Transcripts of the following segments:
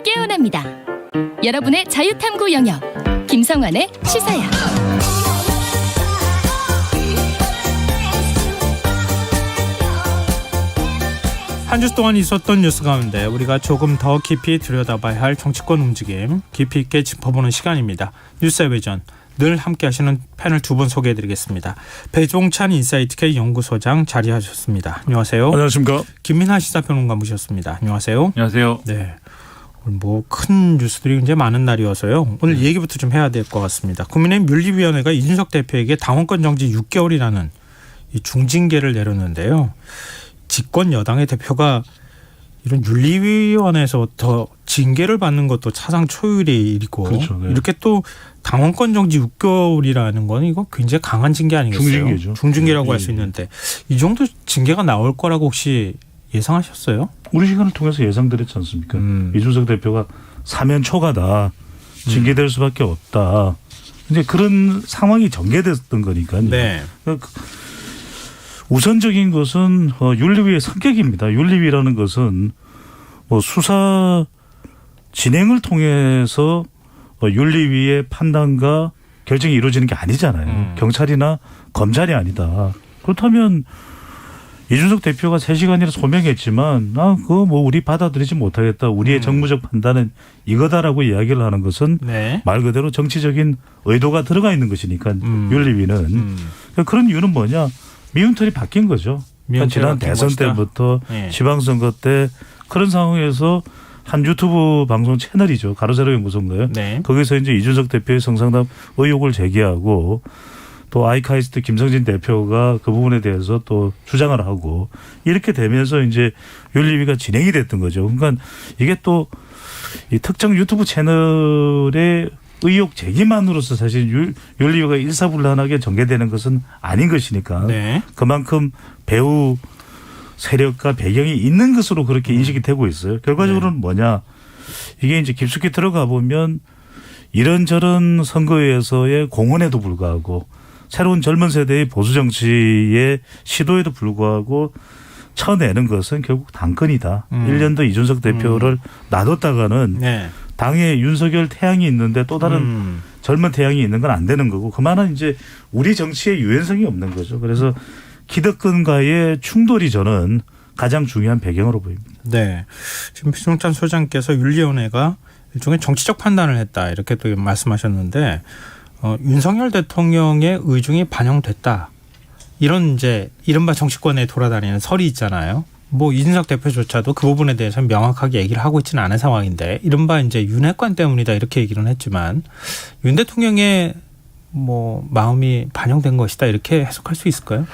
깨어납니다. 여러분의 자유탐구 영역 김성환의 시사야. 한 주 동안 있었던 뉴스 가운데 우리가 조금 더 깊이 들여다봐야 할 정치권 움직임 깊이 있게 짚어보는 시간입니다. 뉴스의 외전 늘 함께 하시는 패널 두 분 소개해드리겠습니다. 배종찬 인사이트K 연구소장 자리하셨습니다. 안녕하세요. 안녕하십니까. 김민하 시사평론가 모셨습니다. 안녕하세요. 안녕하세요. 네. 뭐 큰 뉴스들이 굉장히 많은 날이어서요. 오늘 얘기부터 좀 해야 될 것 같습니다. 국민의힘 윤리위원회가 이준석 대표에게 당원권 정지 6개월이라는 이 중징계를 내렸는데요. 집권 여당의 대표가 이런 윤리위원회에서 더 징계를 받는 것도 차상 초유의 일이고 그렇죠, 네. 이렇게 또 당원권 정지 6개월이라는 건 이거 굉장히 강한 징계 아니겠어요? 중징계죠. 중징계라고 네, 할 수 네. 있는데 이 정도 징계가 나올 거라고 혹시 예상하셨어요? 우리 시간을 통해서 예상드렸지 않습니까? 이준석 대표가 사면 초과다. 징계될 수밖에 없다. 이제 그런 상황이 전개됐던 거니까요. 네. 우선적인 것은 윤리위의 성격입니다. 윤리위라는 것은 뭐 수사 진행을 통해서 윤리위의 판단과 결정이 이루어지는 게 아니잖아요. 경찰이나 검찰이 아니다. 그렇다면 이준석 대표가 3시간이나 소명했지만 그거 뭐 우리 받아들이지 못하겠다. 우리의 정무적 판단은 이거다라고 이야기를 하는 것은 네. 말 그대로 정치적인 의도가 들어가 있는 것이니까 윤리위는. 그런 이유는 뭐냐. 미운털이 바뀐 거죠. 그러니까 지난 대선 것이다. 때부터 네. 지방선거 때 그런 상황에서 한 유튜브 방송 채널이죠. 가로세로 연구소인가요? 네. 거기서 이제 이준석 대표의 성상납 의혹을 제기하고 또 아이카이스트 김성진 대표가 그 부분에 대해서 또 주장을 하고 이렇게 되면서 이제 윤리위가 진행이 됐던 거죠. 그러니까 이게 또 이 특정 유튜브 채널의 의혹 제기만으로서 사실 윤리위가 일사불란하게 전개되는 것은 아닌 것이니까 네. 그만큼 배후 세력과 배경이 있는 것으로 그렇게 인식이 되고 있어요. 결과적으로는 뭐냐. 이게 이제 깊숙이 들어가 보면 이런저런 선거에서의 공헌에도 불구하고 새로운 젊은 세대의 보수 정치의 시도에도 불구하고 쳐내는 것은 결국 당권이다. 1년 더 이준석 대표를 놔뒀다가는 네. 당에 윤석열 태양이 있는데 또 다른 젊은 태양이 있는 건 안 되는 거고 그만한 이제 우리 정치의 유연성이 없는 거죠. 그래서 기득권과의 충돌이 저는 가장 중요한 배경으로 보입니다. 네, 지금 배종찬 소장께서 윤리위원회가 일종의 정치적 판단을 했다 이렇게 또 말씀하셨는데 윤석열 대통령의 의중이 반영됐다 이런 이제 이른바 정치권에 돌아다니는 설이 있잖아요. 뭐 이준석 대표조차도 그 부분에 대해서 명확하게 얘기를 하고 있지는 않은 상황인데 이른바 이제 윤핵관 때문이다 이렇게 얘기는 했지만 윤 대통령의 뭐 마음이 반영된 것이다 이렇게 해석할 수 있을까요?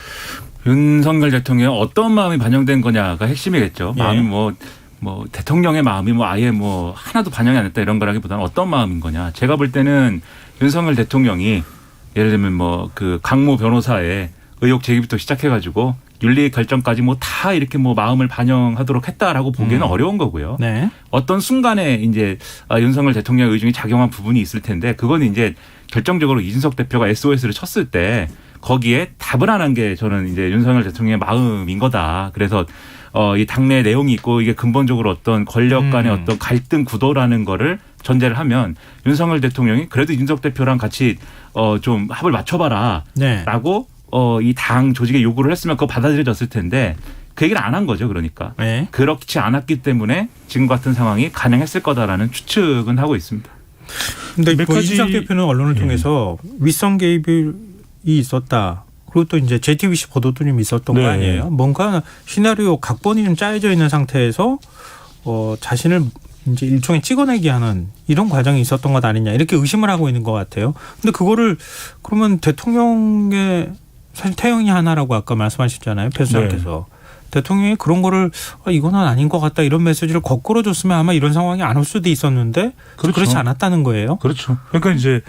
윤석열 대통령 어떤 마음이 반영된 거냐가 핵심이겠죠. 예. 마음이 뭐 대통령의 마음이 뭐 아예 뭐 하나도 반영이 안 됐다 이런 거라기보다는 어떤 마음인 거냐. 제가 볼 때는 윤석열 대통령이 예를 들면 뭐 그 강모 변호사의 의혹 제기부터 시작해가지고 윤리 결정까지 뭐 다 이렇게 뭐 마음을 반영하도록 했다라고 보기에는 어려운 거고요. 네. 어떤 순간에 이제 윤석열 대통령의 의중이 작용한 부분이 있을 텐데 그건 이제 결정적으로 이준석 대표가 SOS를 쳤을 때 거기에 답을 안 한 게 저는 이제 윤석열 대통령의 마음인 거다. 그래서 이 당내 내용이 있고 이게 근본적으로 어떤 권력 간의 어떤 갈등 구도라는 거를 전제를 하면 윤석열 대통령이 그래도 이준석 대표랑 같이 좀 합을 맞춰봐라. 네. 라고 이 당 조직에 요구를 했으면 그거 받아들여졌을 텐데 그 얘기를 안 한 거죠. 그러니까. 네. 그렇지 않았기 때문에 지금 같은 상황이 가능했을 거다라는 추측은 하고 있습니다. 그런데 뭐 이준석 대표는 언론을 통해서 윗선 개입이 있었다. 그리고 또 이제 JTBC 보도도 좀 있었던 거 아니에요? 뭔가 시나리오 각본이 좀 짜여져 있는 상태에서 자신을 이제 일종의 찍어내기 하는 이런 과정이 있었던 것 아니냐 이렇게 의심을 하고 있는 것 같아요. 근데 그거를 그러면 대통령의 사실 태영이 하나라고 아까 말씀하셨잖아요. 배 수장께서. 네. 대통령이 그런 거를 이거는 아닌 것 같다 이런 메시지를 거꾸로 줬으면 아마 이런 상황이 안 올 수도 있었는데 그렇죠. 그렇지 않았다는 거예요. 그렇죠. 그러니까 이제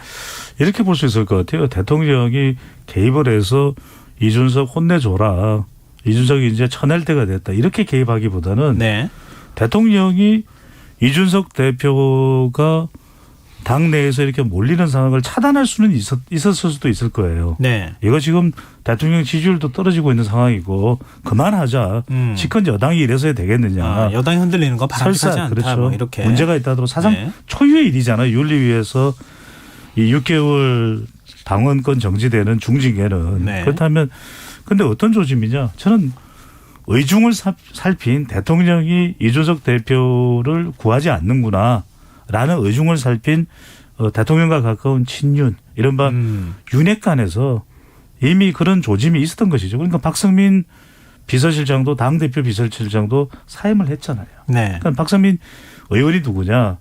이렇게 볼 수 있을 것 같아요. 대통령이 개입을 해서 이준석 혼내줘라. 이준석이 이제 쳐낼 때가 됐다. 이렇게 개입하기보다는 네. 대통령이 이준석 대표가 당 내에서 이렇게 몰리는 상황을 차단할 수는 있었을 수도 있을 거예요. 네. 이거 지금 대통령 지지율도 떨어지고 있는 상황이고 그만하자. 집권 여당이 이래서야 되겠느냐. 여당이 흔들리는 거 바람직하지 설사 않다. 그렇죠. 뭐 이렇게. 문제가 있다 하더라도 사상 네. 초유의 일이잖아요. 윤리위에서 이 6개월 당원권 정지되는 중징계는. 네. 그렇다면 근데 어떤 조짐이냐. 저는 의중을 살핀 대통령이 이준석 대표를 구하지 않는구나. 라는 의중을 살핀 대통령과 가까운 친윤 이른바 윤핵관에서 이미 그런 조짐이 있었던 것이죠. 그러니까 박성민 비서실장도 당대표 비서실장도 사임을 했잖아요. 네. 그러니까 박성민 의원이 누구냐.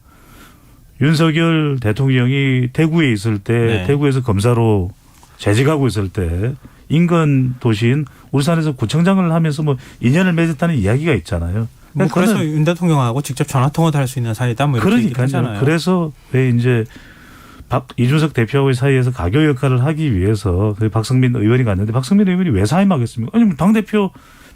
윤석열 대통령이 대구에 있을 때 네. 대구에서 검사로 재직하고 있을 때 인근 도시인 울산에서 구청장을 하면서 뭐 인연을 맺었다는 이야기가 있잖아요. 뭐 그래서 윤 대통령하고 직접 전화 통화도 할 수 있는 사이다. 뭐 이렇게 얘기하잖아요. 그래서 왜 이제 이준석 대표하고의 사이에서 가교 역할을 하기 위해서 박성민 의원이 갔는데 박성민 의원이 왜 사임하겠습니까? 아니 당 대표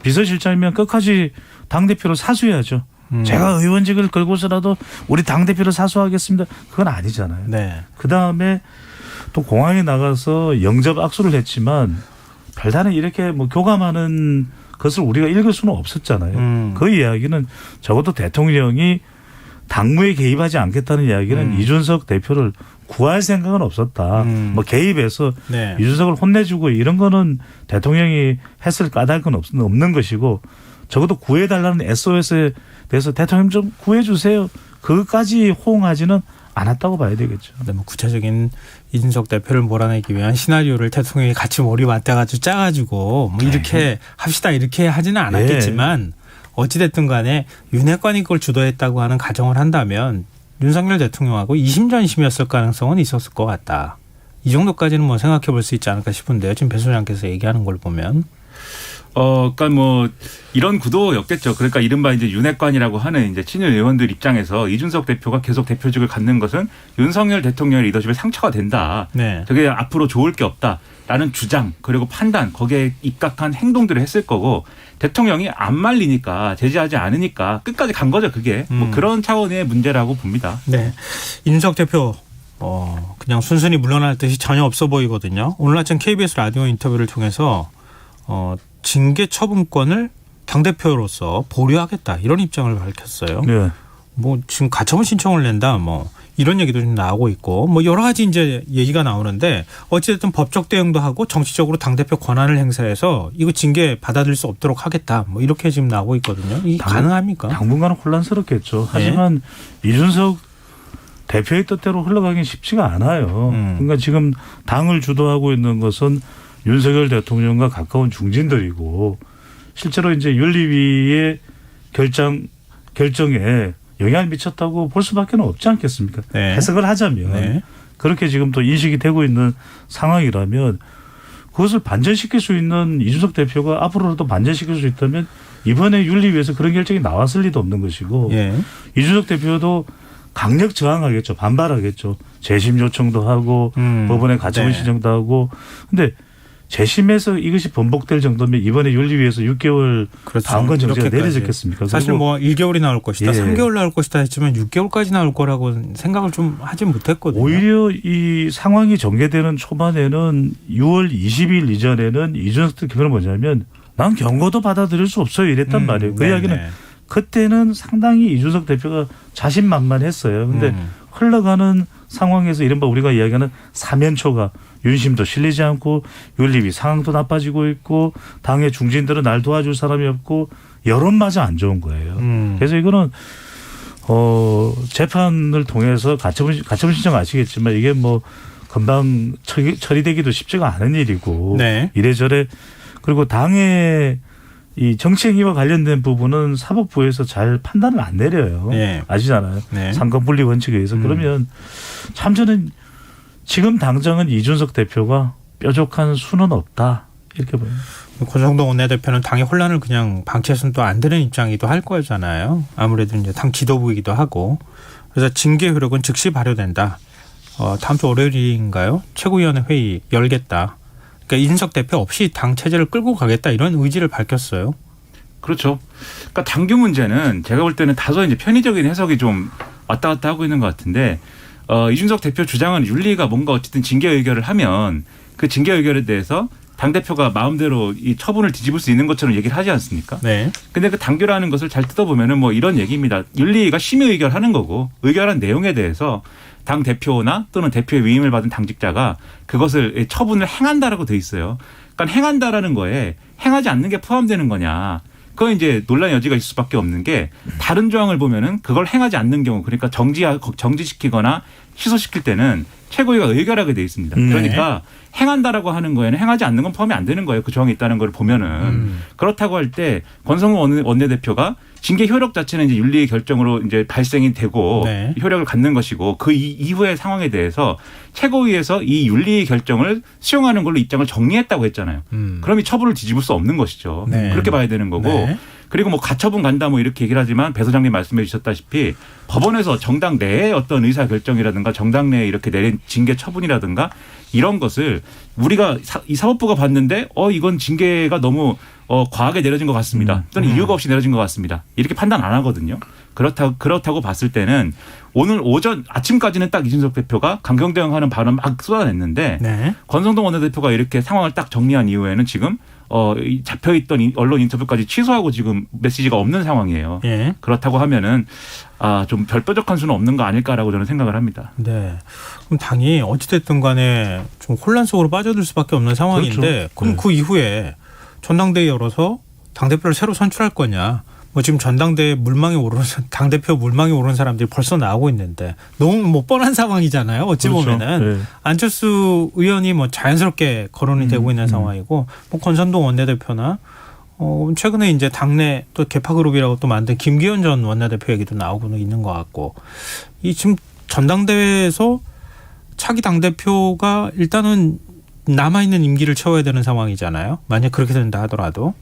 비서실장이면 끝까지 당 대표를 사수해야죠. 제가 의원직을 걸고서라도 우리 당 대표를 사수하겠습니다. 그건 아니잖아요. 네. 그 다음에 또 공항에 나가서 영접 악수를 했지만 별다른 이렇게 뭐 교감하는 그것을 우리가 읽을 수는 없었잖아요. 그 이야기는 적어도 대통령이 당무에 개입하지 않겠다는 이야기는 이준석 대표를 구할 생각은 없었다. 뭐 개입해서 네. 이준석을 혼내주고 이런 거는 대통령이 했을 까닭은 없는 것이고 적어도 구해달라는 SOS에 대해서 대통령 좀 구해주세요. 그것까지 호응하지는 않았다고 봐야 되겠죠. 네, 뭐 구체적인 이준석 대표를 몰아내기 위한 시나리오를 대통령이 같이 머리 맞대가지고 짜가지고 뭐 이렇게 합시다 이렇게 하지는 않았겠지만 어찌됐든 간에 윤핵관이 그걸 주도했다고 하는 가정을 한다면 윤석열 대통령하고 이심전심이었을 가능성은 있었을 것 같다. 이 정도까지는 뭐 생각해 볼 수 있지 않을까 싶은데요. 지금 배 소장께서 얘기하는 걸 보면. 그러니까 뭐 이런 구도였겠죠. 그러니까 이른바 이제 윤핵관이라고 하는 이제 친윤 의원들 입장에서 이준석 대표가 계속 대표직을 갖는 것은 윤석열 대통령의 리더십에 상처가 된다. 네. 저게 앞으로 좋을 게 없다라는 주장 그리고 판단 거기에 입각한 행동들을 했을 거고 대통령이 안 말리니까 제지하지 않으니까 끝까지 간 거죠. 그게 뭐 그런 차원의 문제라고 봅니다. 네. 이준석 대표 그냥 순순히 물러날 듯이 전혀 없어 보이거든요. 오늘 아침 KBS 라디오 인터뷰를 통해서 징계 처분권을 당대표로서 보류하겠다 이런 입장을 밝혔어요. 네. 뭐 지금 가처분 신청을 낸다 뭐 이런 얘기도 좀 나오고 있고 뭐 여러 가지 이제 얘기가 나오는데 어찌됐든 법적 대응도 하고 정치적으로 당대표 권한을 행사해서 이거 징계 받아들일 수 없도록 하겠다 뭐 이렇게 지금 나오고 있거든요. 이게 가능합니까? 당분간은 혼란스럽겠죠. 하지만 이준석 대표의 뜻대로 흘러가긴 쉽지가 않아요. 그러니까 지금 당을 주도하고 있는 것은 윤석열 대통령과 가까운 중진들이고 실제로 이제 윤리위의 결정에 영향을 미쳤다고 볼 수밖에 없지 않겠습니까? 네. 해석을 하자면 네. 그렇게 지금 또 인식이 되고 있는 상황이라면 그것을 반전시킬 수 있는 이준석 대표가 앞으로라도 반전시킬 수 있다면 이번에 윤리위에서 그런 결정이 나왔을 리도 없는 것이고 예. 이준석 대표도 강력 저항하겠죠. 반발하겠죠. 재심 요청도 하고 법원에 가처분 네. 신청도 하고. 근데 재심에서 이것이 번복될 정도면 이번에 윤리위에서 6개월 그렇죠. 당권 정지가 이렇게까지. 내려졌겠습니까? 사실 뭐 1개월이 나올 것이다. 3개월 나올 것이다 했지만 6개월까지 나올 거라고 생각을 좀 하지 못했거든요. 오히려 이 상황이 전개되는 초반에는 6월 20일 이전에는 이준석 대표는 뭐냐면 난 경고도 받아들일 수 없어요 이랬단 말이에요. 그 이야기는 그때는 상당히 이준석 대표가 자신만만했어요. 그런데 흘러가는 상황에서 이른바 우리가 이야기하는 사면초가 윤심도 실리지 않고 윤리위 상황도 나빠지고 있고 당의 중진들은 날 도와줄 사람이 없고 여론마저 안 좋은 거예요. 그래서 이거는 재판을 통해서 가처분 신청 아시겠지만 이게 뭐 금방 처리되기도 쉽지가 않은 일이고 네. 이래저래 그리고 당의 이 정치행위와 관련된 부분은 사법부에서 잘 판단을 안 내려요. 네. 아시잖아요. 네. 상권분리 상권분리 원칙에 의해서. 그러면 참 저는 지금 당장은 이준석 대표가 뾰족한 수는 없다. 이렇게 보여요. 권성동 원내대표는 당의 혼란을 그냥 방치해서는 또 안 되는 입장이기도 할 거잖아요. 아무래도 이제 당 지도부이기도 하고. 그래서 징계 효력은 즉시 발효된다. 다음 주 월요일인가요? 최고위원회 회의 열겠다. 그러니까 이준석 대표 없이 당 체제를 끌고 가겠다 이런 의지를 밝혔어요. 그렇죠. 그러니까 당규 문제는 제가 볼 때는 다소 이제 편의적인 해석이 좀 왔다 갔다 하고 있는 것 같은데 이준석 대표 주장은 윤리가 뭔가 어쨌든 징계 의결을 하면 그 징계 의결에 대해서 당대표가 마음대로 이 처분을 뒤집을 수 있는 것처럼 얘기를 하지 않습니까? 네. 근데 그 당규라는 것을 잘 뜯어보면은 뭐 이런 얘기입니다. 윤리가 심의 의결하는 거고 의결한 내용에 대해서 당 대표나 또는 대표의 위임을 받은 당직자가 그것을 처분을 행한다라고 돼 있어요. 그러니까 행한다라는 거에 행하지 않는 게 포함되는 거냐. 그건 이제 논란의 여지가 있을 수밖에 없는 게 다른 조항을 보면은 그걸 행하지 않는 경우 그러니까 정지시키거나 취소시킬 때는 최고위가 의결하게 돼 있습니다. 그러니까 행한다라고 하는 거에는 행하지 않는 건 포함이 안 되는 거예요. 그 조항이 있다는 걸 보면은 그렇다고 할 때 권성동 원내대표가 징계 효력 자체는 이제 윤리의 결정으로 이제 발생이 되고 네. 효력을 갖는 것이고 그 이후의 상황에 대해서 최고위에서 이 윤리의 결정을 수용하는 걸로 입장을 정리했다고 했잖아요. 그럼 이 처분을 뒤집을 수 없는 것이죠. 네. 그렇게 봐야 되는 거고. 네. 그리고 뭐 가처분 간다 뭐 이렇게 얘기를 하지만 배 소장님 말씀해 주셨다시피 법원에서 정당 내의 어떤 의사 결정이라든가 정당 내에 이렇게 내린 징계 처분이라든가 이런 것을 우리가 이 사법부가 봤는데 이건 징계가 너무 과하게 내려진 것 같습니다. 또는 이유가 없이 내려진 것 같습니다. 이렇게 판단 안 하거든요. 그렇다고 봤을 때는 오늘 오전 아침까지는 딱 이준석 대표가 강경 대응하는 발언 막 쏟아냈는데 네. 권성동 원내대표가 이렇게 상황을 딱 정리한 이후에는 지금 잡혀있던 언론 인터뷰까지 취소하고 지금 메시지가 없는 상황이에요. 예. 그렇다고 하면은 좀 별뾰족한 수는 없는 거 아닐까라고 저는 생각을 합니다. 네. 그럼 당이 어찌됐든 간에 좀 혼란 속으로 빠져들 수밖에 없는 상황인데 그렇죠. 그럼 네. 그 이후에 전당대회 열어서 당대표를 새로 선출할 거냐. 뭐 지금 전당대회 당대표 물망에 오르는 사람들이 벌써 나오고 있는데 너무 뭐 뻔한 상황이잖아요. 어찌 그렇죠. 보면은 네. 안철수 의원이 뭐 자연스럽게 거론이 되고 있는 상황이고 뭐 권선동 원내대표나 최근에 이제 당내 또 개파그룹이라고 또 만든 김기현 전 원내대표 얘기도 나오고 있는 것 같고 이 지금 전당대회에서 차기 당대표가 일단은 남아있는 임기를 채워야 되는 상황이잖아요. 만약 그렇게 된다 하더라도.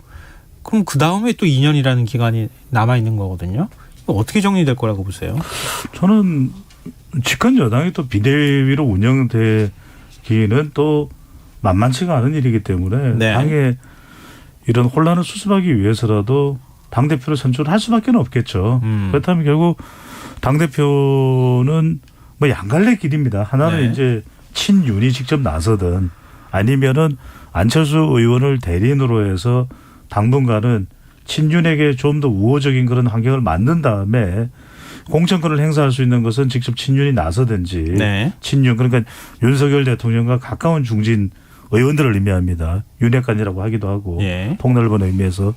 그럼 그 다음에 또 2년이라는 기간이 남아있는 거거든요. 이거 어떻게 정리될 거라고 보세요? 저는 집권 여당이 또 비대위로 운영되기는 또 만만치가 않은 일이기 때문에 네. 당에 이런 혼란을 수습하기 위해서라도 당대표를 선출할 수밖에 없겠죠. 그렇다면 결국 당대표는 뭐 양갈래 길입니다. 하나는 네. 이제 친윤이 직접 나서든 아니면은 안철수 의원을 대리인으로 해서 당분간은 친윤에게 좀 더 우호적인 그런 환경을 만든 다음에 공천권을 행사할 수 있는 것은 직접 친윤이 나서든지 네. 친윤 그러니까 윤석열 대통령과 가까운 중진 의원들을 의미합니다. 윤핵관이라고 하기도 하고 예. 폭넓은 의미에서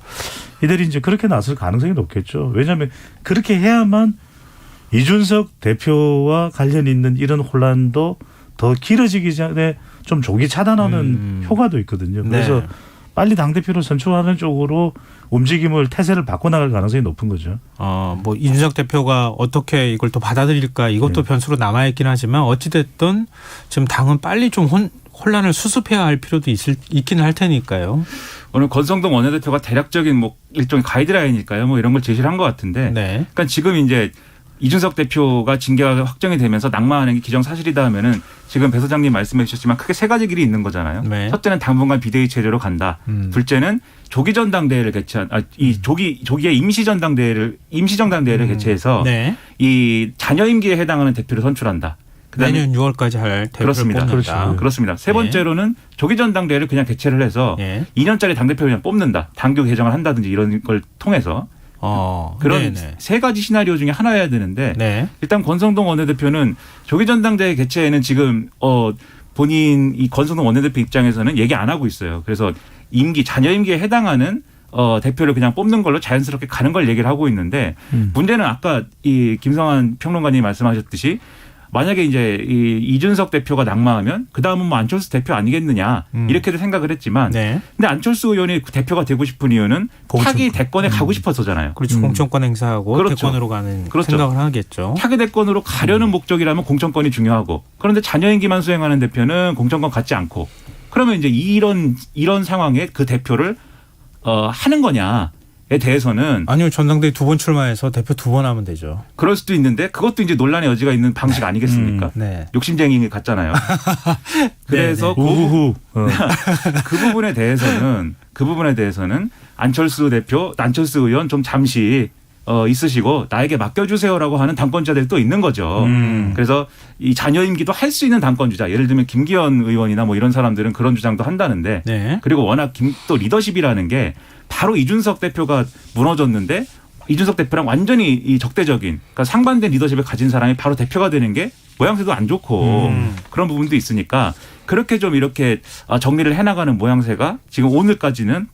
이들이 이제 그렇게 나설 가능성이 높겠죠. 왜냐하면 그렇게 해야만 이준석 대표와 관련 있는 이런 혼란도 더 길어지기 전에 좀 조기 차단하는 효과도 있거든요. 그래서 네. 빨리 당대표를 선출하는 쪽으로 움직임을 태세를 바꿔나갈 가능성이 높은 거죠. 뭐 이준석 대표가 어떻게 이걸 또 받아들일까 이것도 변수로 남아있긴 하지만 어찌됐든 지금 당은 빨리 좀 혼란을 수습해야 할 필요도 있긴 할 테니까요. 오늘 권성동 원내대표가 대략적인 뭐 일종의 가이드라인일까요? 뭐 이런 걸 제시를 한 것 같은데. 네. 그러니까 지금 이제 이준석 대표가 징계가 확정이 되면서 낙마하는 게 기정사실이다 하면은 지금 배 소장님 말씀해 주셨지만 크게 세 가지 길이 있는 거잖아요. 네. 첫째는 당분간 비대위 체제로 간다. 둘째는 조기 전당대회를 조기의 임시전당대회를 개최해서 네. 이 잔여 임기에 해당하는 대표를 선출한다. 그다음에 내년 6월까지 할 대표를 그렇습니다. 뽑는다. 그렇죠. 그렇습니다. 세 번째로는 조기 전당대회를 그냥 개최를 해서 예. 2년짜리 당대표를 그냥 뽑는다. 당규 개정을 한다든지 이런 걸 통해서 그런 네네. 세 가지 시나리오 중에 하나여야 되는데 네. 일단 권성동 원내대표는 조기 전당대회 개최에는 지금 본인 이 권성동 원내대표 입장에서는 얘기 안 하고 있어요. 그래서 잔여 임기에 해당하는 대표를 그냥 뽑는 걸로 자연스럽게 가는 걸 얘기를 하고 있는데 문제는 아까 이 김성환 평론가님이 말씀하셨듯이 만약에 이제 이 이준석 대표가 낙마하면 그 다음은 뭐 안철수 대표 아니겠느냐 이렇게도 생각을 했지만, 네. 근데 안철수 의원이 대표가 되고 싶은 이유는 차기 대권에 가고 싶어서잖아요. 그렇죠. 공천권 행사하고 그렇죠. 대권으로 가는 그렇죠. 생각을 하겠죠. 차기 대권으로 가려는 목적이라면 공천권이 중요하고, 그런데 잔여 임기만 수행하는 대표는 공천권 갖지 않고, 그러면 이제 이런 상황에 그 대표를 하는 거냐? 에 대해서는 아니요, 전당대회 2번 출마해서 대표 2번 하면 되죠. 그럴 수도 있는데 그것도 이제 논란의 여지가 있는 방식 아니겠습니까? 네. 욕심쟁이 같잖아요. 그래서 우후후. 그 부분에 대해서는 안철수 의원 좀 잠시 있으시고 나에게 맡겨주세요라고 하는 당권자들이 또 있는 거죠. 그래서 이 자녀 임기도 할 수 있는 당권주자, 예를 들면 김기현 의원이나 뭐 이런 사람들은 그런 주장도 한다는데 네. 그리고 워낙 또 리더십이라는 게 바로 이준석 대표가 무너졌는데 이준석 대표랑 완전히 이 적대적인 그러니까 상반된 리더십을 가진 사람이 바로 대표가 되는 게 모양새도 안 좋고 그런 부분도 있으니까 그렇게 좀 이렇게 정리를 해나가는 모양새가 지금 오늘까지는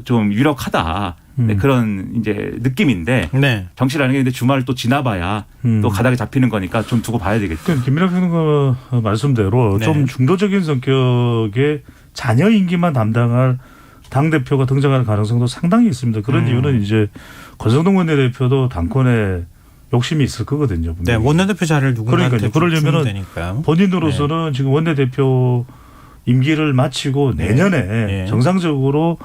좀 유력하다. 네, 그런 이제 느낌인데 네. 정치라는 게 이제 주말을 또 지나봐야 또 가닥이 잡히는 거니까 좀 두고 봐야 되겠죠. 김민하 평론가 말씀대로 네. 좀 중도적인 성격의 자녀 임기만 담당할 당 대표가 등장할 가능성도 상당히 있습니다. 그런 이유는 이제 권성동 원내대표도 당권에 욕심이 있을 거거든요. 네, 원내대표 자리를 누군가한테 그러려면은 되니까요. 본인으로서는 지금 원내대표 임기를 마치고 내년에 네. 정상적으로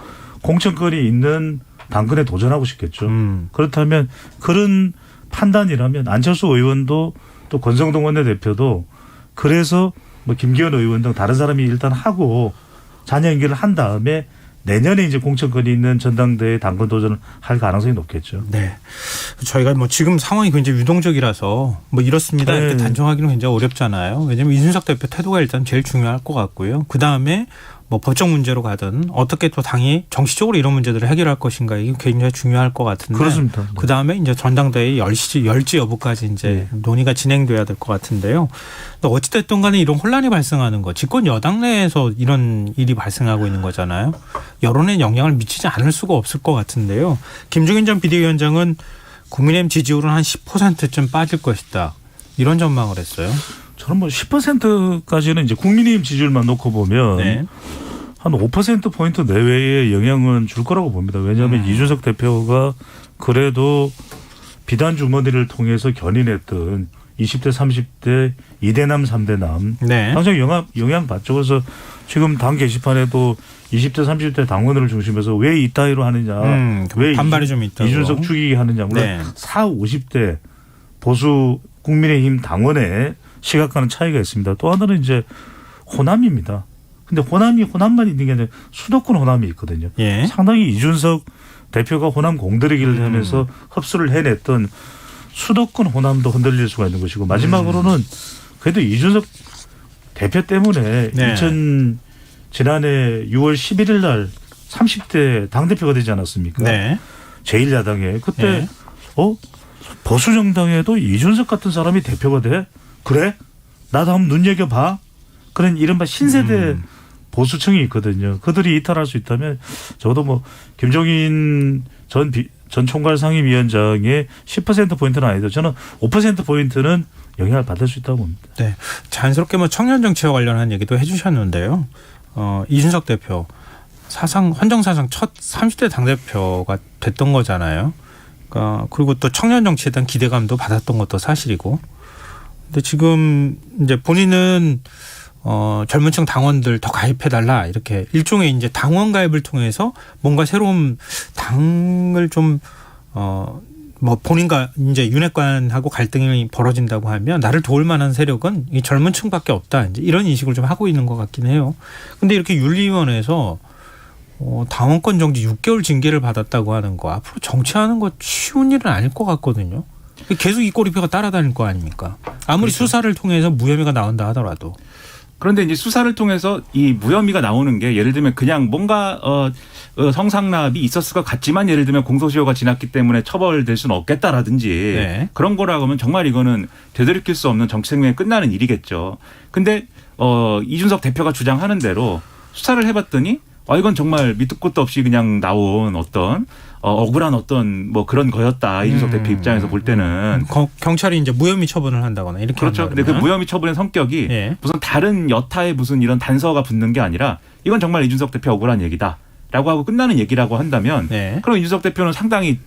공천권이 있는 당권에 도전하고 싶겠죠. 그렇다면 그런 판단이라면 안철수 의원도 또 권성동 원내대표도 그래서 뭐 김기현 의원 등 다른 사람이 일단 하고 자녀 임기를 한 다음에 내년에 이제 공천권이 있는 전당대회 당권 도전을 할 가능성이 높겠죠. 네. 저희가 뭐 지금 상황이 굉장히 유동적이라서 뭐 이렇습니다. 네. 이렇게 단정하기는 굉장히 어렵잖아요. 왜냐하면 이준석 대표 태도가 일단 제일 중요할 것 같고요. 그 다음에 뭐 법적 문제로 가든 어떻게 또 당이 정치적으로 이런 문제들을 해결할 것인가 이게 굉장히 중요할 것 같은데. 그렇습니다. 그 다음에 이제 전당대회 열지 여부까지 이제 논의가 진행돼야 될 것 같은데요. 또 어찌됐든 간에 이런 혼란이 발생하는 거, 집권 여당 내에서 이런 일이 발생하고 있는 거잖아요. 여론에 영향을 미치지 않을 수가 없을 것 같은데요. 김종인 전 비대위원장은 국민의힘 지지율은 한 10%쯤 빠질 것이다. 이런 전망을 했어요. 저는 뭐 10%까지는 이제 국민의힘 지지율만 놓고 보면 네. 한 5%포인트 내외의 영향은 줄 거라고 봅니다. 왜냐하면 이준석 대표가 그래도 비단 주머니를 통해서 견인했던 20대 30대 2대남 3대남 네. 당장 영향 받죠. 그래서 지금 당 게시판에도 20대 30대 당원들을 중심해서 왜 이따위로 하느냐. 왜 반발이 좀 있다고. 이준석 죽이기 하느냐. 물론 네. 40, 50대 보수 국민의힘 당원의 시각과는 차이가 있습니다. 또 하나는 이제 호남입니다. 근데 호남만 있는 게 아니라 수도권 호남이 있거든요. 예. 상당히 이준석 대표가 호남 공들이기를 하면서 흡수를 해냈던 수도권 호남도 흔들릴 수가 있는 것이고 마지막으로는 그래도 이준석 대표 때문에 네. 지난해 6월 11일 날 30대 당대표가 되지 않았습니까? 네. 제1야당에. 그때 네. 보수정당에도 이준석 같은 사람이 대표가 돼? 그래? 나도 한번 눈여겨봐. 그런 이른바 신세대 보수층이 있거든요. 그들이 이탈할 수 있다면 적어도 뭐 김종인 전 총괄 상임위원장의 10%포인트는 아니죠. 저는 5%포인트는 영향을 받을 수 있다고 봅니다. 네. 자연스럽게 뭐 청년 정치와 관련한 얘기도 해 주셨는데요. 이준석 대표 헌정사상 첫 30대 당대표가 됐던 거잖아요. 그러니까 그리고 또 청년 정치에 대한 기대감도 받았던 것도 사실이고. 근데 지금 이제 본인은 젊은 층 당원들 더 가입해달라 이렇게 일종의 이제 당원 가입을 통해서 뭔가 새로운 당을 좀 뭐 본인과 이제 윤핵관하고 갈등이 벌어진다고 하면 나를 도울 만한 세력은 이 젊은 층밖에 없다. 이제 이런 인식을 좀 하고 있는 것 같긴 해요. 근데 이렇게 윤리위원회에서 당원권 정지 6개월 징계를 받았다고 하는 거 앞으로 정치하는 거 쉬운 일은 아닐 것 같거든요. 계속 이 꼬리표가 따라다닐 거 아닙니까? 아무리 그렇죠. 수사를 통해서 무혐의가 나온다 하더라도. 그런데 이제 수사를 통해서 이 무혐의가 나오는 게 예를 들면 그냥 뭔가 성상납이 있었을 것 같지만 예를 들면 공소시효가 지났기 때문에 처벌될 수는 없겠다라든지 네. 그런 거라고 하면 정말 이거는 되돌이킬 수 없는 정치 생명이 끝나는 일이겠죠. 근데 이준석 대표가 주장하는 대로 수사를 해봤더니 이건 정말 밑도 끝도 없이 그냥 나온 어떤 억울한 어떤 뭐 그런 거였다. 이준석 대표 입장에서 볼 때는. 경찰이 이제 무혐의 처분을 한다거나 이렇게. 그렇죠. 근데 그 무혐의 처분의 성격이 예. 무슨 다른 여타의 무슨 이런 단서가 붙는 게 아니라 이건 정말 이준석 대표 억울한 얘기다. 라고 하고 끝나는 얘기라고 한다면 네. 그럼 이준석 대표는 상당히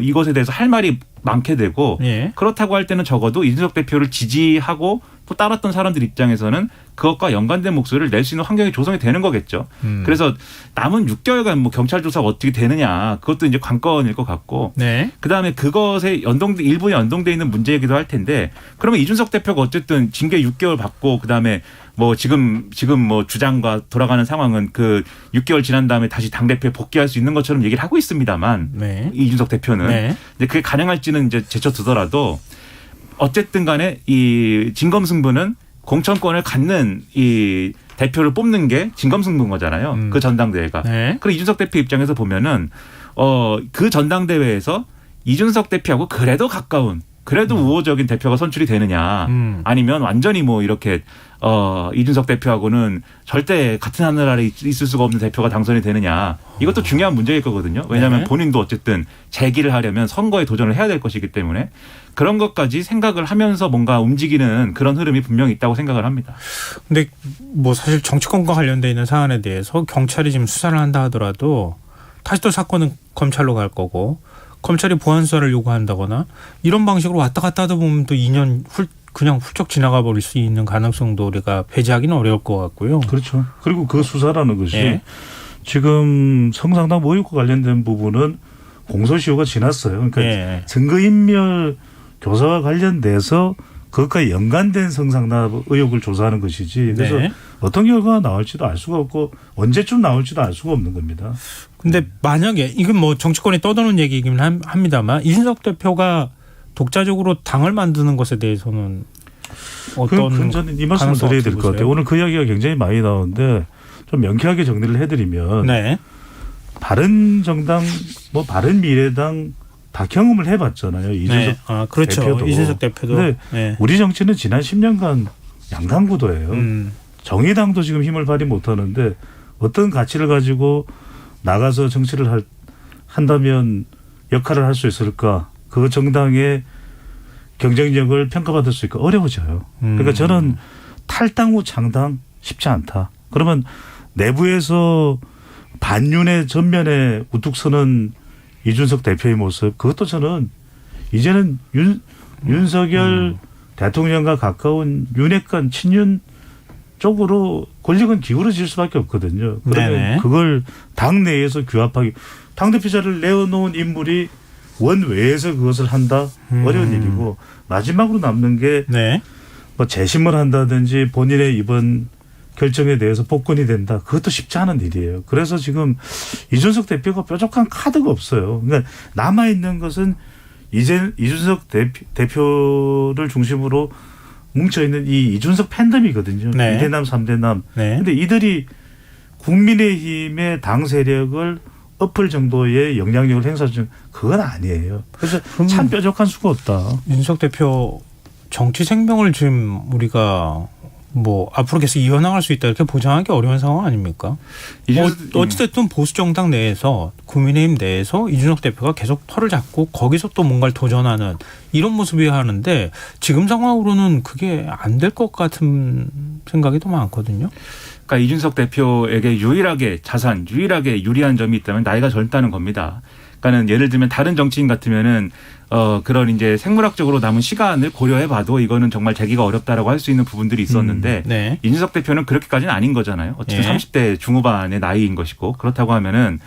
이것에 대해서 할 말이 많게 되고 예. 그렇다고 할 때는 적어도 이준석 대표를 지지하고 또 따랐던 사람들 입장에서는 그것과 연관된 목소리를 낼 수 있는 환경이 조성이 되는 거겠죠. 그래서 남은 6개월간 뭐 경찰 조사가 어떻게 되느냐 그것도 이제 관건일 것 같고 네. 그다음에 그것에 일부에 연동돼 있는 문제이기도 할 텐데 그러면 이준석 대표가 어쨌든 징계 6개월 받고 그다음에 뭐 지금 뭐 주장과 돌아가는 상황은 그 6개월 지난 다음에 다시 당대표에 복귀할 수 있는 것처럼 얘기를 하고 있습니다만 네. 이준석 대표는 네. 근데 그게 가능할지는 이제 제쳐두더라도 어쨌든 간에 이 진검승부는 공천권을 갖는 이 대표를 뽑는 게 진검승부인 거잖아요. 그 전당대회가. 네. 그리고 이준석 대표 입장에서 보면은 그 전당대회에서 이준석 대표하고 그래도 가까운 그래도 우호적인 대표가 선출이 되느냐 아니면 완전히 뭐 이렇게 이준석 대표하고는 절대 같은 하늘 아래 있을 수가 없는 대표가 당선이 되느냐 이것도 중요한 문제일 거거든요. 왜냐하면 네. 본인도 어쨌든 재기를 하려면 선거에 도전을 해야 될 것이기 때문에 그런 것까지 생각을 하면서 뭔가 움직이는 그런 흐름이 분명히 있다고 생각을 합니다. 근데 뭐 사실 정치권과 관련돼 있는 사안에 대해서 경찰이 지금 수사를 한다 하더라도 다시 또 사건은 검찰로 갈 거고 검찰이 보안 수사를 요구한다거나 이런 방식으로 왔다 갔다 하다 보면 또 2년 그냥 훌쩍 지나가 버릴 수 있는 가능성도 우리가 배제하기는 어려울 것 같고요. 그렇죠. 그리고 그 수사라는 것이 네. 지금 성상당 모욕과 관련된 부분은 공소시효가 지났어요. 그러니까 네. 증거인멸 교사와 관련돼서 그것과 연관된 성상납 의혹을 조사하는 것이지. 그래서 네. 어떤 결과가 나올지도 알 수가 없고 언제쯤 나올지도 알 수가 없는 겁니다. 근데 만약에 이건 뭐 정치권이 떠도는 얘기이긴 합니다만 이준석 대표가 독자적으로 당을 만드는 것에 대해서는 어떤 저는 이 말씀을 드려야 될 것 같아요. 오늘 그 이야기가 굉장히 많이 나오는데 좀 명쾌하게 정리를 해드리면 네. 바른정당 뭐 바른미래당 다 경험을 해봤잖아요. 이준석 네. 그렇죠. 대표도. 이준석 대표도. 근데 네. 우리 정치는 지난 10년간 양당 구도예요. 정의당도 지금 힘을 발휘 못하는데 어떤 가치를 가지고 나가서 정치를 한다면 역할을 할 수 있을까? 그 정당의 경쟁력을 평가받을 수 있을까? 어려워져요. 그러니까 저는 탈당 후 창당 쉽지 않다. 그러면 내부에서 반윤의 전면에 우뚝 서는 이준석 대표의 모습 그것도 저는 이제는 윤석열 대통령과 가까운 윤핵관 친윤 쪽으로 권력은 기울어질 수밖에 없거든요. 그러면 네네. 그걸 당내에서 규합하기 당대표 자리를 내어놓은 인물이 원외에서 그것을 한다 어려운 일이고 마지막으로 남는 게 네. 뭐 재심을 한다든지 본인의 이번 결정에 대해서 복권이 된다. 그것도 쉽지 않은 일이에요. 그래서 지금 이준석 대표가 뾰족한 카드가 없어요. 그러니까 남아있는 것은 이제 이준석 대표를 중심으로 뭉쳐있는 이 이준석 팬덤이거든요. 네. 2대남 3대남. 네. 근데 이들이 국민의힘의 당 세력을 엎을 정도의 영향력을 행사 중 그건 아니에요. 그래서 참 뾰족한 수가 없다. 이준석 대표 정치 생명을 지금 우리가 뭐 앞으로 계속 이어나갈 수 있다 이렇게 보장하기 어려운 상황 아닙니까? 어찌됐든 보수 정당 내에서 국민의힘 내에서 이준석 대표가 계속 털을 잡고 거기서 또 뭔가를 도전하는 이런 모습이어야 하는데 지금 상황으로는 그게 안 될 것 같은 생각이 더 많거든요. 그러니까 이준석 대표에게 유일하게 유리한 점이 있다면 나이가 젊다는 겁니다. 그러니까는 예를 들면 다른 정치인 같으면은 그런 이제 생물학적으로 남은 시간을 고려해봐도 이거는 정말 재기가 어렵다라고 할 수 있는 부분들이 있었는데 네. 이준석 대표는 그렇게까지는 아닌 거잖아요. 어쨌든 네. 30대 중후반의 나이인 것이고 그렇다고 하면은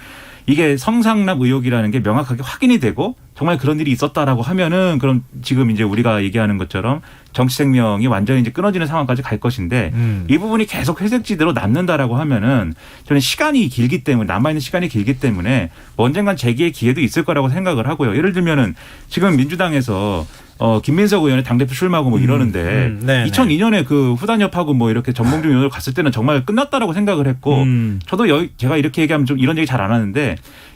이게 성상납 의혹이라는 게 명확하게 확인이 되고 정말 그런 일이 있었다라고 하면은 그럼 지금 이제 우리가 얘기하는 것처럼 정치 생명이 완전히 이제 끊어지는 상황까지 갈 것인데 이 부분이 계속 회색지대로 남는다라고 하면은 저는 시간이 길기 때문에 남아있는 시간이 길기 때문에 언젠간 재기의 기회도 있을 거라고 생각을 하고요. 예를 들면은 지금 민주당에서 김민석 의원의 당대표 출마하고 뭐 이러는데 2002년에 그 후단협하고 뭐 이렇게 전봉준 의원을 갔을 때는 정말 끝났다라고 생각을 했고 저도 제가 이렇게 얘기하면 좀 이런 얘기 잘 안 하는데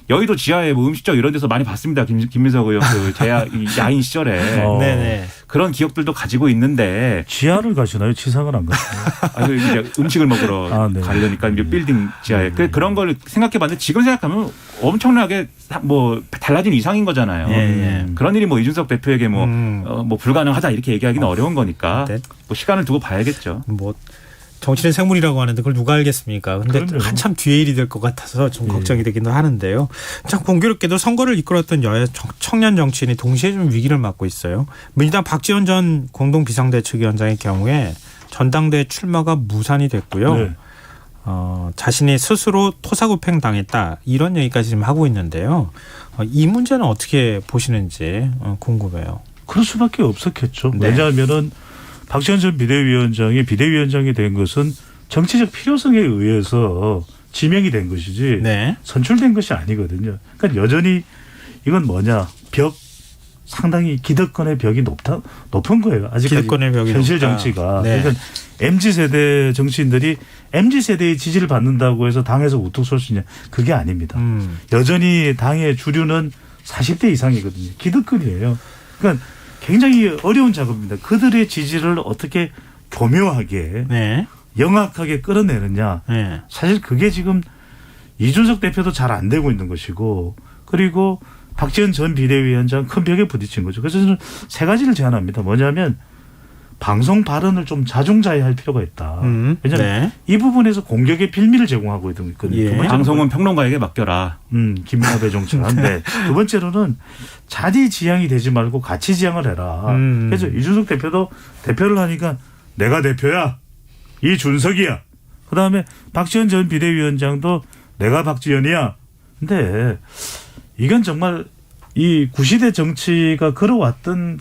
여의도 지하에 뭐 음식점 이런 데서 많이 봤습니다. 김민석 의원 그 야인 시절에 네네. 그런 기억들도 가지고 있는데 지하를 가시나요? 지상을 안 가시나요? 이제 음식을 먹으러 네. 가려니까 이제 빌딩 지하에 그런 걸 생각해봤는데 지금 생각하면 엄청나게 뭐 달라진 이상인 거잖아요. 예. 그런 일이 뭐 이준석 대표에게 뭐 불가능하다 이렇게 얘기하기는 어려운 거니까 네. 뭐 시간을 두고 봐야겠죠. 뭐 정치는 생물이라고 하는데 그걸 누가 알겠습니까? 근데 그럼요. 한참 뒤에 일이 될 것 같아서 좀 예. 걱정이 되기도 하는데요. 참 공교롭게도 선거를 이끌었던 여야 청년 정치인이 동시에 좀 위기를 맞고 있어요. 민주당 박지원 전 공동 비상대책위원장의 경우에 전당대회 출마가 무산이 됐고요. 네. 자신이 스스로 토사구팽 당했다 이런 얘기까지 지금 하고 있는데요. 이 문제는 어떻게 보시는지 궁금해요. 그럴 수밖에 없었겠죠. 네. 왜냐하면은 박지원 전 비대위원장이 된 것은 정치적 필요성에 의해서 지명이 된 것이지 네. 선출된 것이 아니거든요. 그러니까 여전히 이건 뭐냐 상당히 기득권의 벽이 높은 거예요. 아직까지 기득권의 벽이 현실 높다. 정치가. 네. 그러니까 MZ세대 정치인들이 MZ세대의 지지를 받는다고 해서 당에서 우뚝 설 수 있냐. 그게 아닙니다. 여전히 당의 주류는 40대 이상이거든요. 기득권이에요. 그러니까 굉장히 어려운 작업입니다. 그들의 지지를 어떻게 교묘하게 네. 영악하게 끌어내느냐. 네. 사실 그게 지금 이준석 대표도 잘 안 되고 있는 것이고 그리고 박지원 전 비대위원장 큰 벽에 부딪힌 거죠. 그래서 저는 세 가지를 제안합니다. 뭐냐면 방송 발언을 좀 자중자애할 필요가 있다. 왜냐하면 네. 이 부분에서 공격의 빌미를 제공하고 있거든요. 예. 두 번째는 방송은 평론가에게 맡겨라. 김민하 정치는. 네. 두 번째로는 자기 지향이 되지 말고 같이 지향을 해라. 그래서 이준석 대표도 대표를 하니까 내가 대표야. 이준석이야. 그다음에 박지원 전 비대위원장도 내가 박지원이야. 근데 이건 정말 이 구시대 정치가 걸어왔던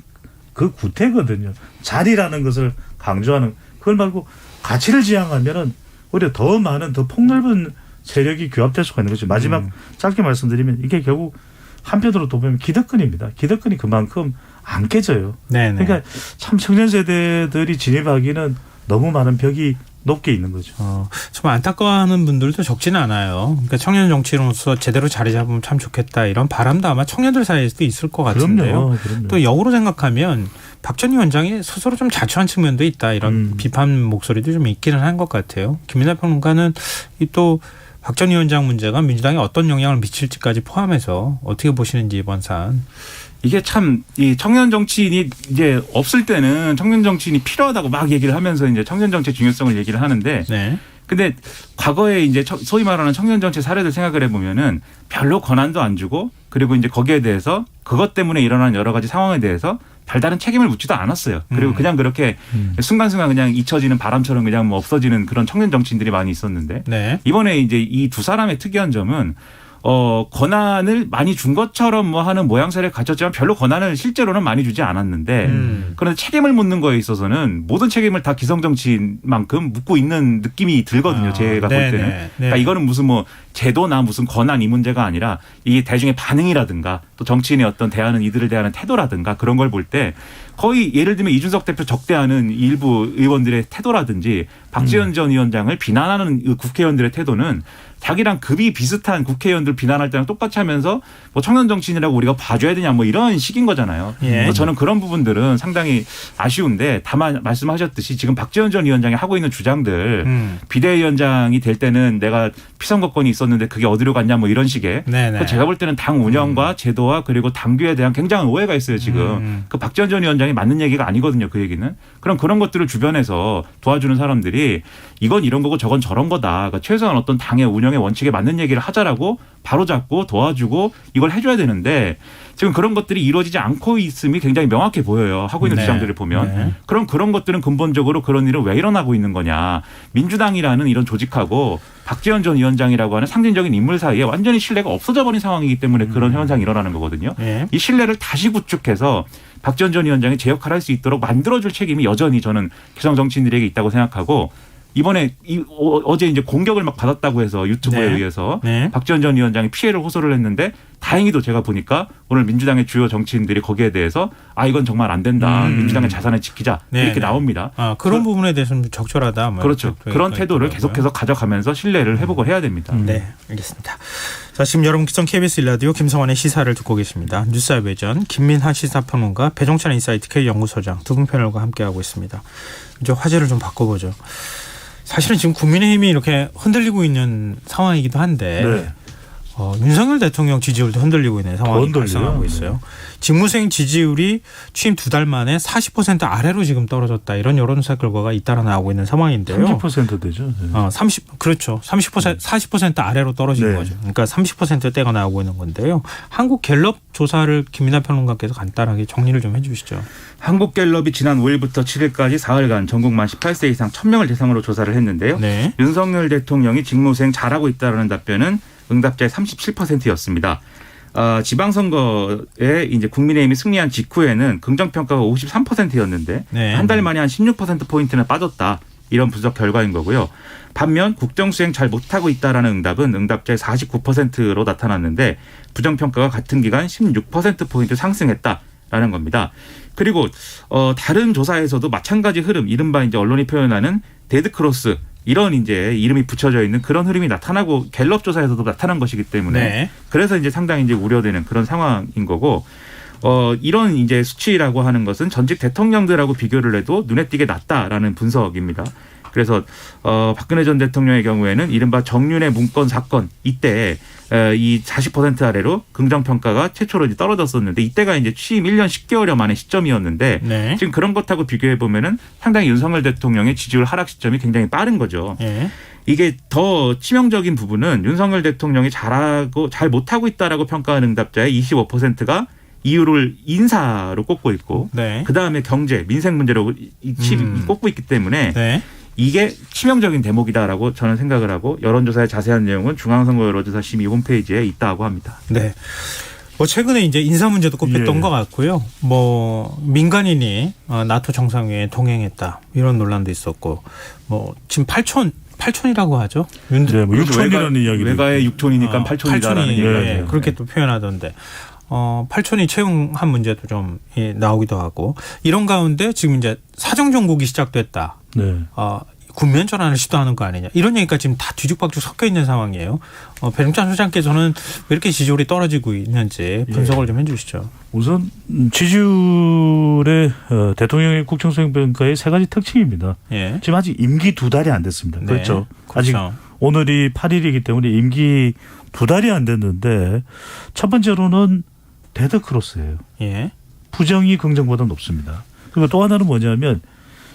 그 구태거든요. 자리라는 것을 강조하는 그걸 말고 가치를 지향하면은 오히려 더 많은 더 폭넓은 세력이 규합될 수가 있는 거죠. 마지막 짧게 말씀드리면 이게 결국 한편으로 또 보면 기득권입니다. 기득권이 그만큼 안 깨져요. 네네. 그러니까 참 청년 세대들이 진입하기는 너무 많은 벽이 높게 있는 거죠. 좀 안타까워하는 분들도 적지는 않아요. 그러니까 청년 정치인으로서 제대로 자리 잡으면 참 좋겠다 이런 바람도 아마 청년들 사이에서도 있을 것 같은데요. 그럼요. 또 역으로 생각하면 박 전 위원장이 스스로 좀 자초한 측면도 있다 이런 비판 목소리도 좀 있기는 한 것 같아요. 김민하 평론가는 또 박 전 위원장 문제가 민주당에 어떤 영향을 미칠지까지 포함해서 어떻게 보시는지 이번 사안. 이게 참 이 청년 정치인이 이제 없을 때는 청년 정치인이 필요하다고 막 얘기를 하면서 이제 청년 정치의 중요성을 얘기를 하는데 네. 근데 과거에 이제 소위 말하는 청년 정치 사례들 생각을 해보면은 별로 권한도 안 주고 그리고 이제 거기에 대해서 그것 때문에 일어난 여러 가지 상황에 대해서 별다른 책임을 묻지도 않았어요. 그리고 그냥 그렇게 순간순간 그냥 잊혀지는 바람처럼 그냥 뭐 없어지는 그런 청년 정치인들이 많이 있었는데 네. 이번에 이제 이 두 사람의 특이한 점은 권한을 많이 준 것처럼 뭐 하는 모양새를 갖췄지만 별로 권한을 실제로는 많이 주지 않았는데 그런데 책임을 묻는 거에 있어서는 모든 책임을 다 기성정치인만큼 묻고 있는 느낌이 들거든요. 제가 볼 때는. 네. 그러니까 이거는 무슨 뭐 제도나 무슨 권한 이 문제가 아니라 이게 대중의 반응이라든가 또 정치인의 어떤 대하는 이들을 대하는 태도라든가 그런 걸 볼 때 거의 예를 들면 이준석 대표 적대하는 일부 의원들의 태도라든지 박지원 전 위원장을 비난하는 국회의원들의 태도는 자기랑 급이 비슷한 국회의원들 비난할 때랑 똑같이 하면서 뭐 청년 정치인이라고 우리가 봐줘야 되냐 뭐 이런 식인 거잖아요. 예. 그래서 저는 그런 부분들은 상당히 아쉬운데 다만 말씀하셨듯이 지금 박지원 전 위원장이 하고 있는 주장들 비대위원장이 될 때는 내가 피선거권이 있었는데 그게 어디로 갔냐 뭐 이런 식의 네네. 제가 볼 때는 당 운영과 제도와 그리고 당규에 대한 굉장한 오해가 있어요 지금. 그 박지원 전 위원장이 맞는 얘기가 아니거든요 그 얘기는. 그럼 그런 것들을 주변에서 도와주는 사람들이 이건 이런 거고 저건 저런 거다. 그러니까 최소한 어떤 당의 운영의 원칙에 맞는 얘기를 하자라고 바로잡고 도와주고 이걸 해줘야 되는데 지금 그런 것들이 이루어지지 않고 있음이 굉장히 명확해 보여요. 하고 있는 네. 주장들을 보면. 네. 그럼 그런 것들은 근본적으로 그런 일은 왜 일어나고 있는 거냐. 민주당이라는 이런 조직하고 박지원 전 위원장이라고 하는 상징적인 인물 사이에 완전히 신뢰가 없어져 버린 상황이기 때문에 그런 현상이 일어나는 거거든요. 네. 이 신뢰를 다시 구축해서 박지원 전 위원장이 제 역할을 할 수 있도록 만들어줄 책임이 여전히 저는 기성 정치인들에게 있다고 생각하고 이번에 어제 이제 공격을 막 받았다고 해서 유튜브에 네. 의해서 네. 박지원 전 위원장이 피해를 호소를 했는데 다행히도 제가 보니까 오늘 민주당의 주요 정치인들이 거기에 대해서 이건 정말 안 된다. 민주당의 자산을 지키자. 네. 이렇게 나옵니다. 그런 부분에 대해서는 적절하다. 뭐 그렇죠. 그런 태도를 계속해서 가져가면서 신뢰를 회복을 해야 됩니다. 네, 알겠습니다. 자, 지금 여러분 기성 KBS 1라디오 김성환의 시사를 듣고 계십니다. 뉴스알 배전 김민하 시사평론가 배종찬 인사이트 K연구소장 두 분 패널과 함께하고 있습니다. 이제 화제를 좀 바꿔보죠. 사실은 지금 국민의힘이 이렇게 흔들리고 있는 상황이기도 한데 네. 윤석열 대통령 지지율도 흔들리고 있는 상황이 발생하고 있어요. 직무수행 지지율이 취임 2달 만에 40% 아래로 지금 떨어졌다. 이런 여론조사 결과가 잇따라 나오고 있는 상황인데요. 30% 되죠. 네. 40% 아래로 떨어진 네. 거죠. 그러니까 30%대가 나오고 있는 건데요. 한국갤럽 조사를 김민하 평론가께서 간단하게 정리를 좀 해 주시죠. 한국갤럽이 지난 5일부터 7일까지 4일간 전국 만 18세 이상 1,000명을 대상으로 조사를 했는데요. 네. 윤석열 대통령이 직무수행 잘하고 있다는 답변은 응답자의 37%였습니다. 지방선거에 이제 국민의힘이 승리한 직후에는 긍정평가가 53%였는데 네. 한 달 만에 한 16%포인트나 빠졌다. 이런 분석 결과인 거고요. 반면 국정수행 잘 못하고 있다라는 응답은 응답자의 49%로 나타났는데 부정평가가 같은 기간 16%포인트 상승했다라는 겁니다. 그리고 다른 조사에서도 마찬가지 흐름, 이른바 이제 언론이 표현하는 데드크로스 이런 이제 이름이 붙여져 있는 그런 흐름이 나타나고 갤럽 조사에서도 나타난 것이기 때문에 네. 그래서 이제 상당히 이제 우려되는 그런 상황인 거고 이런 이제 수치라고 하는 것은 전직 대통령들하고 비교를 해도 눈에 띄게 낮다라는 분석입니다. 그래서 박근혜 전 대통령의 경우에는 이른바 정윤회 문건 사건 이때 이 40% 아래로 긍정평가가 최초로 이제 떨어졌었는데 이때가 이제 취임 1년 10개월여 만의 시점이었는데 네. 지금 그런 것하고 비교해 보면은 상당히 윤석열 대통령의 지지율 하락 시점이 굉장히 빠른 거죠. 네. 이게 더 치명적인 부분은 윤석열 대통령이 잘하고 잘 못하고 있다라고 평가하는 응답자의 25%가 이유를 인사로 꼽고 있고 네. 그다음에 경제, 민생 문제로 꼽고 있기 때문에 네. 이게 치명적인 대목이다라고 저는 생각을 하고 여론조사의 자세한 내용은 중앙선거 여론조사 심의 홈페이지에 있다고 합니다. 네. 최근에 이제 인사 문제도 꼽혔던 것 같고요. 민간인이 나토 정상회의에 동행했다 이런 논란도 있었고, 지금 8촌이라고 하죠. 네, 6촌이라는 이야기도 외가의 6촌이니까 8촌이다라는 얘기가 네, 그렇게 또 표현하던데. 8촌이 채용한 문제도 좀 나오기도 하고 이런 가운데 지금 이제 사정 정국이 시작됐다. 네. 국면 전환을 시도하는 거 아니냐. 이런 얘기가 지금 다 뒤죽박죽 섞여 있는 상황이에요. 배종찬 소장께서는 왜 이렇게 지지율이 떨어지고 있는지 분석을 좀 해 주시죠. 우선 지지율의 대통령의 국정수행 평가의 세 가지 특징입니다. 예. 지금 아직 임기 2달이 안 됐습니다. 네. 그렇죠. 그렇죠. 아직 오늘이 8일이기 때문에 임기 2달이 안 됐는데 첫 번째로는 데드크로스예요. 예. 부정이 긍정보다 높습니다. 그리고 또 하나는 뭐냐면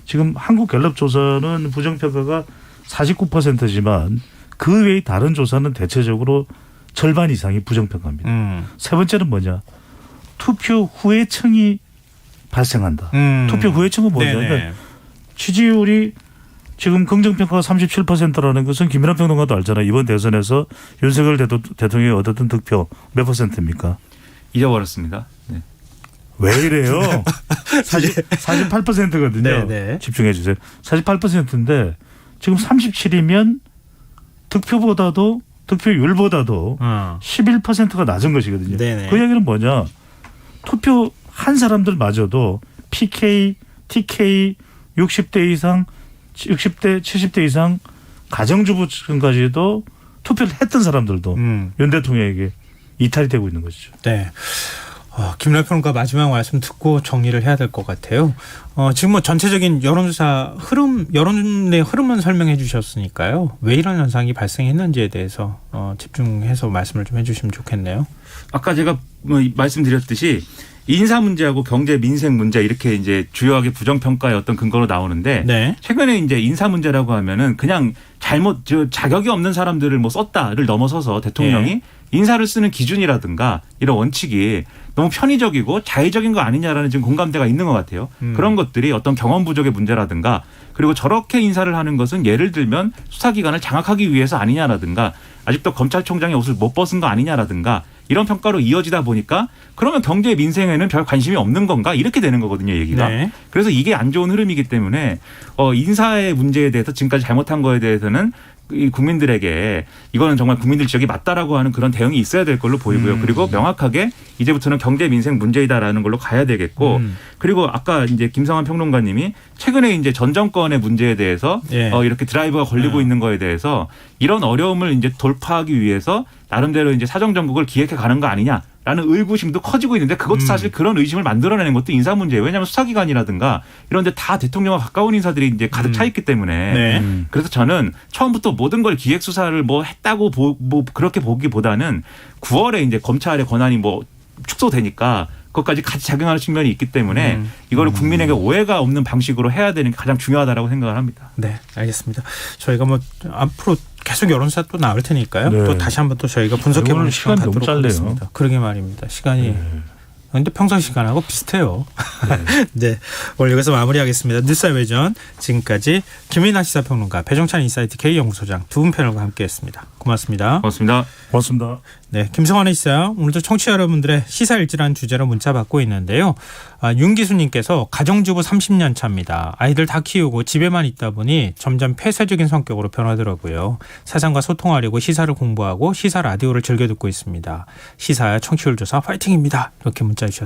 지금 한국갤럽 조사는 부정평가가 49%지만 그 외의 다른 조사는 대체적으로 절반 이상이 부정평가입니다. 세 번째는 뭐냐. 투표 후회청이 발생한다. 투표 후회청은 뭐냐면 지지율이 지금 긍정평가가 37%라는 것은 김민하 평론가도 알잖아요. 이번 대선에서 윤석열 대통령이 얻었던 득표 몇 %입니까? 잊어버렸습니다. 네. 왜 이래요? 48%거든요. 네네. 집중해 주세요. 48%인데 지금 37이면 득표율보다도 11%가 낮은 것이거든요. 네네. 그 얘기는 뭐냐. 투표한 사람들마저도 PK, TK 60대 이상, 60대, 70대 이상 가정주부층까지도 투표를 했던 사람들도 윤 대통령에게 이탈이 되고 있는 것이죠. 네. 김민하 평론가 마지막 말씀 듣고 정리를 해야 될 것 같아요. 지금 전체적인 여론조사 여론의 흐름은 설명해 주셨으니까요. 왜 이런 현상이 발생했는지에 대해서 집중해서 말씀을 좀 해주시면 좋겠네요. 아까 제가 말씀드렸듯이 인사 문제하고 경제 민생 문제 이렇게 이제 주요하게 부정평가의 어떤 근거로 나오는데 네. 최근에 이제 인사 문제라고 하면은 그냥 자격이 없는 사람들을 썼다를 넘어서서 대통령이 인사를 쓰는 기준이라든가 이런 원칙이 너무 편의적이고 자의적인 거 아니냐라는 지금 공감대가 있는 것 같아요. 그런 것들이 어떤 경험 부족의 문제라든가 그리고 저렇게 인사를 하는 것은 예를 들면 수사기관을 장악하기 위해서 아니냐라든가 아직도 검찰총장의 옷을 못 벗은 거 아니냐라든가 이런 평가로 이어지다 보니까 그러면 경제 민생에는 별 관심이 없는 건가 이렇게 되는 거거든요, 얘기가. 네. 그래서 이게 안 좋은 흐름이기 때문에 인사의 문제에 대해서 지금까지 잘못한 거에 대해서는 이 국민들에게 이거는 정말 국민들 지적이 맞다라고 하는 그런 대응이 있어야 될 걸로 보이고요. 그리고 명확하게 이제부터는 경제 민생 문제이다라는 걸로 가야 되겠고 그리고 아까 이제 김성환 평론가님이 최근에 이제 전 정권의 문제에 대해서 이렇게 드라이브가 걸리고 있는 거에 대해서 이런 어려움을 이제 돌파하기 위해서 나름대로 이제 사정 정국을 기획해 가는 거 아니냐라는 라는 의구심도 커지고 있는데 그것도 사실 그런 의심을 만들어내는 것도 인사 문제예요. 왜냐하면 수사기관이라든가 이런 데 다 대통령과 가까운 인사들이 이제 가득 차 있기 때문에 네. 그래서 저는 처음부터 모든 걸 기획수사를 뭐 했다고 뭐 그렇게 보기보다는 9월에 이제 검찰의 권한이 뭐 축소되니까 그것까지 같이 작용하는 측면이 있기 때문에 이거를 국민에게 오해가 없는 방식으로 해야 되는 게 가장 중요하다고 생각을 합니다. 네, 알겠습니다. 저희가 뭐 앞으로 계속 여론사 또 나올 테니까요. 네. 또 다시 한번 또 저희가 분석해보는 시간 시간이 너무 갖도록 짧네요. 하겠습니다. 그러게 말입니다. 시간이. 근데 평소 시간하고 비슷해요. 네, 오늘 여기서 마무리하겠습니다. 뉴스외전 지금까지 김민아 시사평론가, 배종찬 인사이트 K연구소장 두 분 패널과 함께했습니다. 고맙습니다. 고맙습니다. 고맙습니다. 네, 김성환의 시사 오늘도 청취자 여러분들의 시사일지라는 주제로 문자 받고 있는데요. 윤기수님께서 가정주부 30년 차입니다. 아이들 다 키우고 집에만 있다 보니 점점 폐쇄적인 성격으로 변하더라고요. 세상과 소통하려고 시사를 공부하고 시사 라디오를 즐겨 듣고 있습니다. 시사야 청취율 조사 파이팅입니다. 이렇게 문자 주셨습니다.